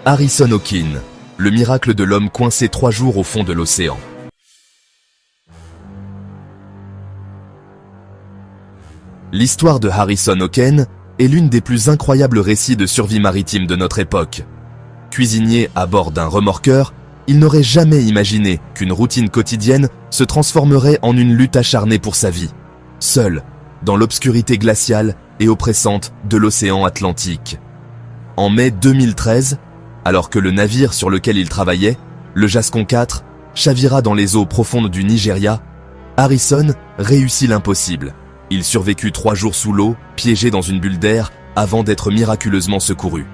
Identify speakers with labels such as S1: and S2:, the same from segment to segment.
S1: Harrison Hawken, le miracle de l'homme coincé 3 jours au fond de l'océan. L'histoire de Harrison Hawken est l'une des plus incroyables récits de survie maritime de notre époque. Cuisinier à bord d'un remorqueur, il n'aurait jamais imaginé qu'une routine quotidienne se transformerait en une lutte acharnée pour sa vie, seul, dans l'obscurité glaciale et oppressante de l'océan Atlantique. En mai 2013, alors que le navire sur lequel il travaillait, le Jascon 4, chavira dans les eaux profondes du Nigeria, Harrison réussit l'impossible. Il survécut 3 jours sous l'eau, piégé dans une bulle d'air, avant d'être miraculeusement secouru.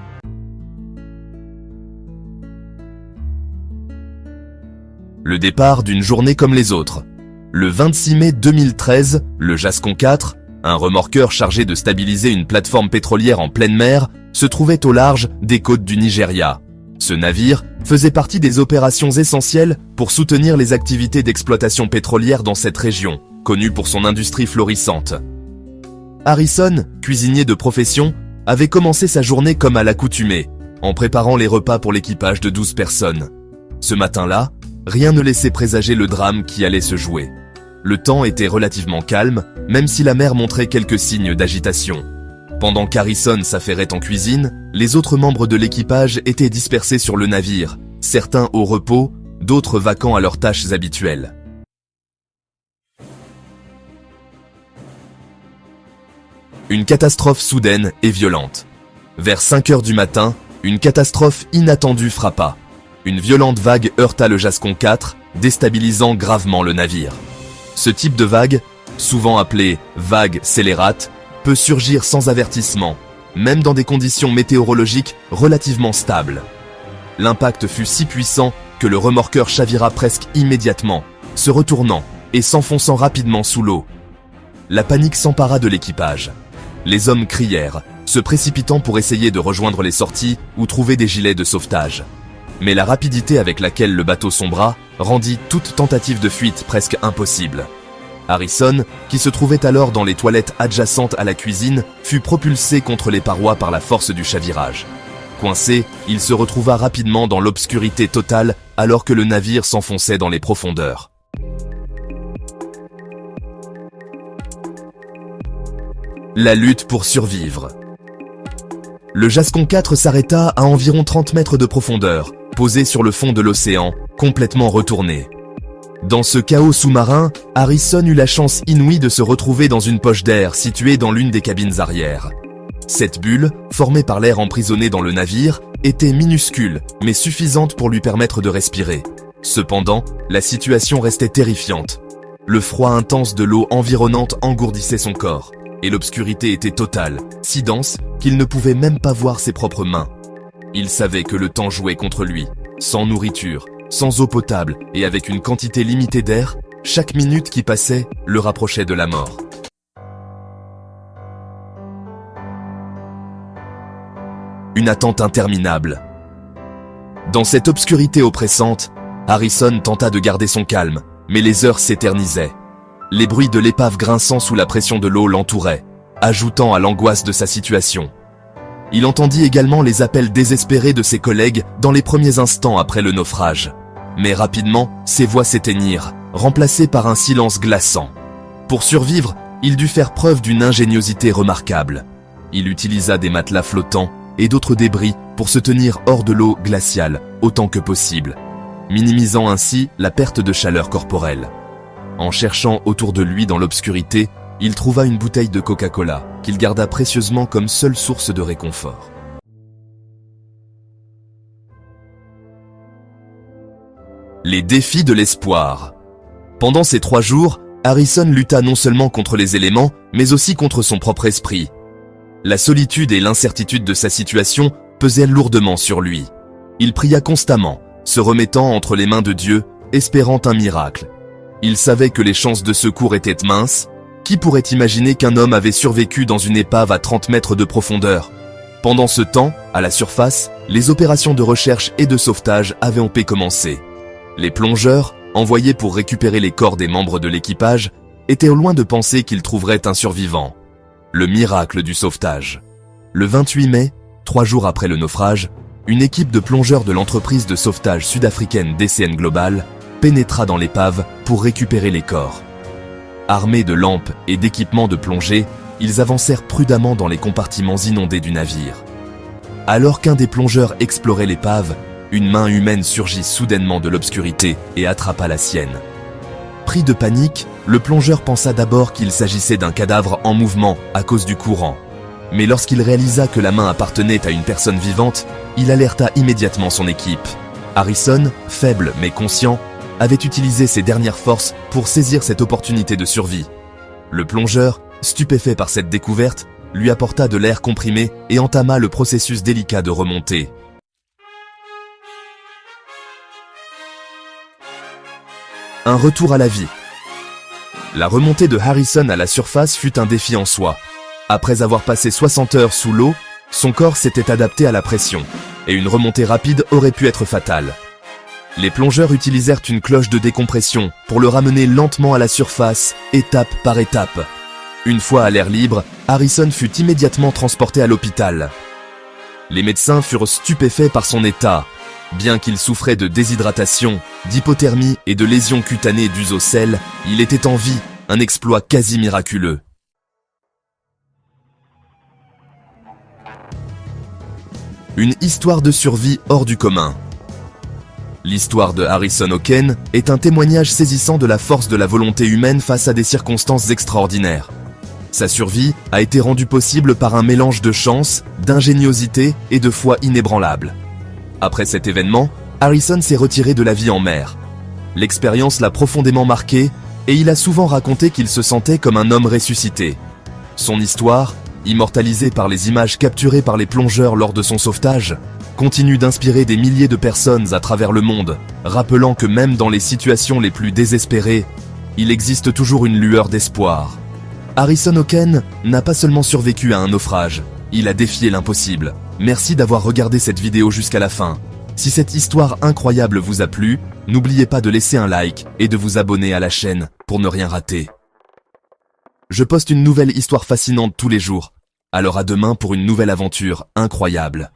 S1: Le départ d'une journée comme les autres. Le 26 mai 2013, le Jascon 4, un remorqueur chargé de stabiliser une plateforme pétrolière en pleine mer, se trouvait au large des côtes du Nigeria. Ce navire faisait partie des opérations essentielles pour soutenir les activités d'exploitation pétrolière dans cette région, connue pour son industrie florissante. Harrison, cuisinier de profession, avait commencé sa journée comme à l'accoutumée, en préparant les repas pour l'équipage de 12 personnes. Ce matin-là, rien ne laissait présager le drame qui allait se jouer. Le temps était relativement calme, même si la mer montrait quelques signes d'agitation. Pendant qu'Harrison s'affairait en cuisine, les autres membres de l'équipage étaient dispersés sur le navire, certains au repos, d'autres vaquant à leurs tâches habituelles. Une catastrophe soudaine et violente. Vers 5 heures du matin, une catastrophe inattendue frappa. Une violente vague heurta le Jascon 4, déstabilisant gravement le navire. Ce type de vague, souvent appelée vague scélérate, peut surgir sans avertissement, même dans des conditions météorologiques relativement stables. L'impact fut si puissant que le remorqueur chavira presque immédiatement, se retournant et s'enfonçant rapidement sous l'eau. La panique s'empara de l'équipage. Les hommes crièrent, se précipitant pour essayer de rejoindre les sorties ou trouver des gilets de sauvetage. Mais la rapidité avec laquelle le bateau sombra rendit toute tentative de fuite presque impossible. Harrison, qui se trouvait alors dans les toilettes adjacentes à la cuisine, fut propulsé contre les parois par la force du chavirage. Coincé, il se retrouva rapidement dans l'obscurité totale alors que le navire s'enfonçait dans les profondeurs. La lutte pour survivre. Le Jascon 4 s'arrêta à environ 30 mètres de profondeur, posé sur le fond de l'océan, complètement retourné. Dans ce chaos sous-marin, Harrison eut la chance inouïe de se retrouver dans une poche d'air située dans l'une des cabines arrière. Cette bulle, formée par l'air emprisonné dans le navire, était minuscule, mais suffisante pour lui permettre de respirer. Cependant, la situation restait terrifiante. Le froid intense de l'eau environnante engourdissait son corps, et l'obscurité était totale, si dense qu'il ne pouvait même pas voir ses propres mains. Il savait que le temps jouait contre lui, sans nourriture, sans eau potable et avec une quantité limitée d'air, chaque minute qui passait le rapprochait de la mort. Une attente interminable. Dans cette obscurité oppressante, Harrison tenta de garder son calme, mais les heures s'éternisaient. Les bruits de l'épave grinçant sous la pression de l'eau l'entouraient, ajoutant à l'angoisse de sa situation. Il entendit également les appels désespérés de ses collègues dans les premiers instants après le naufrage. Mais rapidement, ces voix s'éteignirent, remplacées par un silence glaçant. Pour survivre, il dut faire preuve d'une ingéniosité remarquable. Il utilisa des matelas flottants et d'autres débris pour se tenir hors de l'eau glaciale autant que possible, minimisant ainsi la perte de chaleur corporelle. En cherchant autour de lui dans l'obscurité, il trouva une bouteille de Coca-Cola qu'il garda précieusement comme seule source de réconfort. Les défis de l'espoir. Pendant ces 3 jours, Harrison lutta non seulement contre les éléments, mais aussi contre son propre esprit. La solitude et l'incertitude de sa situation pesaient lourdement sur lui. Il pria constamment, se remettant entre les mains de Dieu, espérant un miracle. Il savait que les chances de secours étaient minces. Qui pourrait imaginer qu'un homme avait survécu dans une épave à 30 mètres de profondeur? Pendant ce temps, à la surface, les opérations de recherche et de sauvetage avaient commencé. Les plongeurs, envoyés pour récupérer les corps des membres de l'équipage, étaient loin de penser qu'ils trouveraient un survivant. Le miracle du sauvetage. Le 28 mai, 3 jours après le naufrage, une équipe de plongeurs de l'entreprise de sauvetage sud-africaine DCN Global pénétra dans l'épave pour récupérer les corps. Armés de lampes et d'équipements de plongée, ils avancèrent prudemment dans les compartiments inondés du navire. Alors qu'un des plongeurs explorait l'épave, une main humaine surgit soudainement de l'obscurité et attrapa la sienne. Pris de panique, le plongeur pensa d'abord qu'il s'agissait d'un cadavre en mouvement à cause du courant. Mais lorsqu'il réalisa que la main appartenait à une personne vivante, il alerta immédiatement son équipe. Harrison, faible mais conscient, avait utilisé ses dernières forces pour saisir cette opportunité de survie. Le plongeur, stupéfait par cette découverte, lui apporta de l'air comprimé et entama le processus délicat de remontée. Un retour à la vie. La remontée de Harrison à la surface fut un défi en soi. Après avoir passé 60 heures sous l'eau, son corps s'était adapté à la pression, et une remontée rapide aurait pu être fatale. Les plongeurs utilisèrent une cloche de décompression pour le ramener lentement à la surface, étape par étape. Une fois à l'air libre, Harrison fut immédiatement transporté à l'hôpital. Les médecins furent stupéfaits par son état. Bien qu'il souffrait de déshydratation, d'hypothermie et de lésions cutanées dues au sel, il était en vie, un exploit quasi miraculeux. Une histoire de survie hors du commun. L'histoire de Harrison Oken est un témoignage saisissant de la force de la volonté humaine face à des circonstances extraordinaires. Sa survie a été rendue possible par un mélange de chance, d'ingéniosité et de foi inébranlable. Après cet événement, Harrison s'est retiré de la vie en mer. L'expérience l'a profondément marqué et il a souvent raconté qu'il se sentait comme un homme ressuscité. Son histoire, immortalisée par les images capturées par les plongeurs lors de son sauvetage, continue d'inspirer des milliers de personnes à travers le monde, rappelant que même dans les situations les plus désespérées, il existe toujours une lueur d'espoir. Harrison Oken n'a pas seulement survécu à un naufrage, il a défié l'impossible. Merci d'avoir regardé cette vidéo jusqu'à la fin. Si cette histoire incroyable vous a plu, n'oubliez pas de laisser un like et de vous abonner à la chaîne pour ne rien rater. Je poste une nouvelle histoire fascinante tous les jours. Alors à demain pour une nouvelle aventure incroyable.